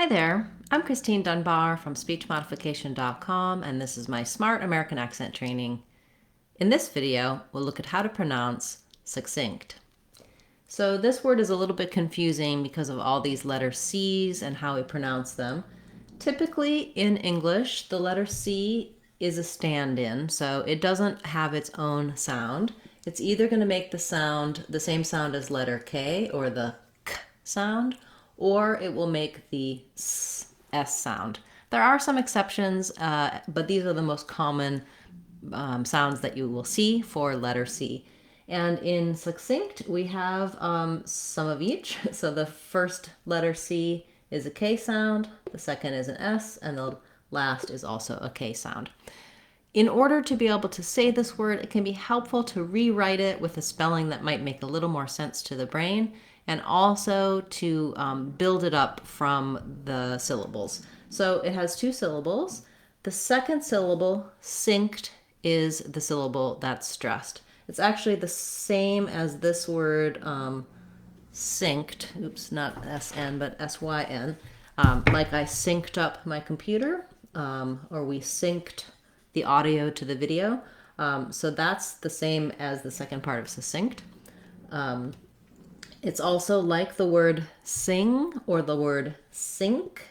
Hi there, I'm Christine Dunbar from speechmodification.com, and this is my Smart American Accent training. In this video, we'll look at how to pronounce succinct. So this word is a little bit confusing because of all these letter C's and how we pronounce them. Typically in English, the letter C is a stand-in, so it doesn't have its own sound. It's either going to make the same sound as letter K or the K sound, or it will make the S sound. There are some exceptions, but these are the most common sounds that you will see for letter C. And in succinct, we have some of each. So the first letter C is a K sound, the second is an S, and the last is also a K sound. In order to be able to say this word, it can be helpful to rewrite it with a spelling that might make a little more sense to the brain, and also to build it up from the syllables. So it has two syllables. The second syllable, cinct, is the syllable that's stressed. It's actually the same as this word, synced. Oops, not S-N, but S-Y-N. Like I synced up my computer, or we synced the audio to the video. So that's the same as the second part of succinct. It's also like the word sing or the word sink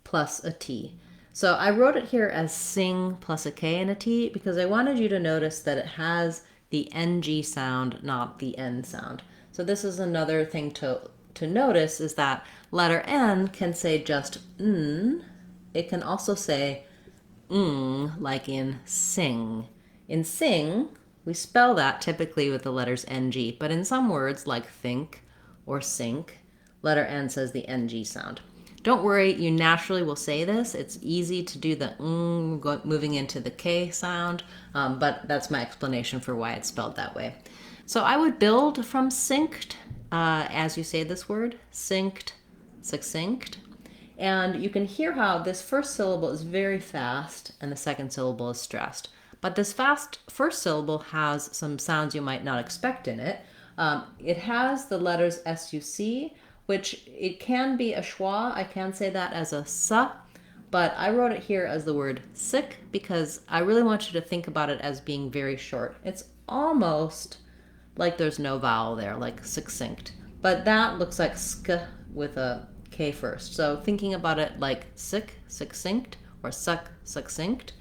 plus a T. So I wrote it here as sing plus a K and a T because I wanted you to notice that it has the NG sound, not the N sound. So this is another thing to notice, is that letter N can say just N. It can also say like in sing. In sing, we spell that typically with the letters NG, but in some words like think or sink, letter N says the NG sound. Don't worry, you naturally will say this. It's easy to do the moving into the K sound, but that's my explanation for why it's spelled that way. So I would build from synced as you say this word, synced, succinct. And you can hear how this first syllable is very fast and the second syllable is stressed. But this fast first syllable has some sounds you might not expect in it. It has the letters S-U-C, which it can be a schwa. I can say that as a sa, but I wrote it here as the word sick because I really want you to think about it as being very short. It's almost like there's no vowel there, like succinct. But that looks like sk with a K first. So thinking about it like sick, succinct, or suck, succinct,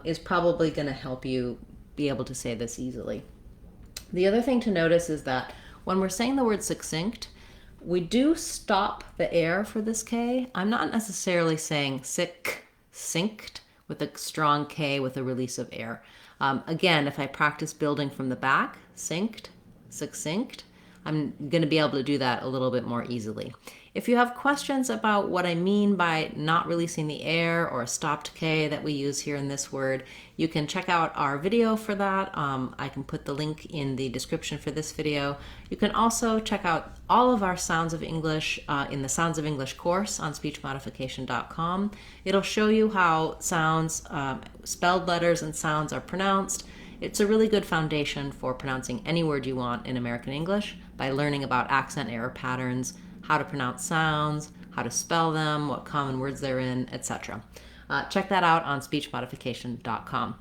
is probably going to help you be able to say this easily. The other thing to notice is that when we're saying the word succinct, we do stop the air for this K. I'm not necessarily saying sick, synced with a strong K with a release of air. Again, if I practice building from the back, synced, succinct, I'm going to be able to do that a little bit more easily. If you have questions about what I mean by not releasing the air or a stopped K that we use here in this word, you can check out our video for that. I can put the link in the description for this video. You can also check out all of our Sounds of English in the Sounds of English course on speechmodification.com. It'll show you how sounds, spelled letters and sounds are pronounced. It's a really good foundation for pronouncing any word you want in American English by learning about accent error patterns, how to pronounce sounds, how to spell them, what common words they're in, etc. Check that out on speechmodification.com.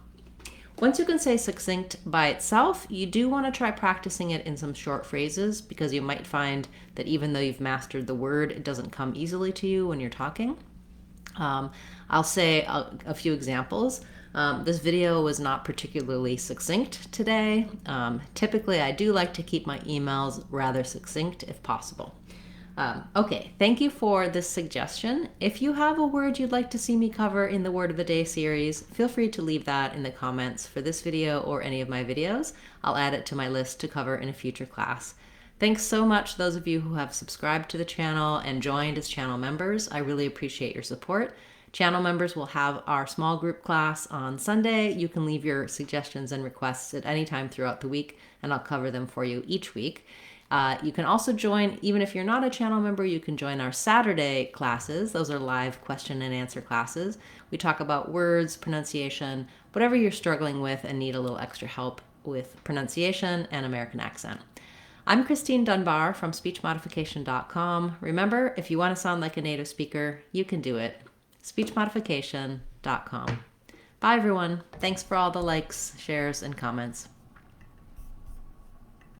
Once you can say succinct by itself, you do want to try practicing it in some short phrases because you might find that even though you've mastered the word, it doesn't come easily to you when you're talking. I'll say a few examples. This video was not particularly succinct today. Typically, I do like to keep my emails rather succinct if possible. Okay, thank you for this suggestion. If you have a word you'd like to see me cover in the Word of the Day series, feel free to leave that in the comments for this video or any of my videos. I'll add it to my list to cover in a future class. Thanks so much those of you who have subscribed to the channel and joined as channel members. I really appreciate your support. Channel members will have our small group class on Sunday. You can leave your suggestions and requests at any time throughout the week, and I'll cover them for you each week. You can also join, even if you're not a channel member, you can join our Saturday classes. Those are live question and answer classes. We talk about words, pronunciation, whatever you're struggling with and need a little extra help with pronunciation and American accent. I'm Christine Dunbar from speechmodification.com. Remember, if you want to sound like a native speaker, you can do it. speechmodification.com. Bye, everyone. Thanks for all the likes, shares, and comments.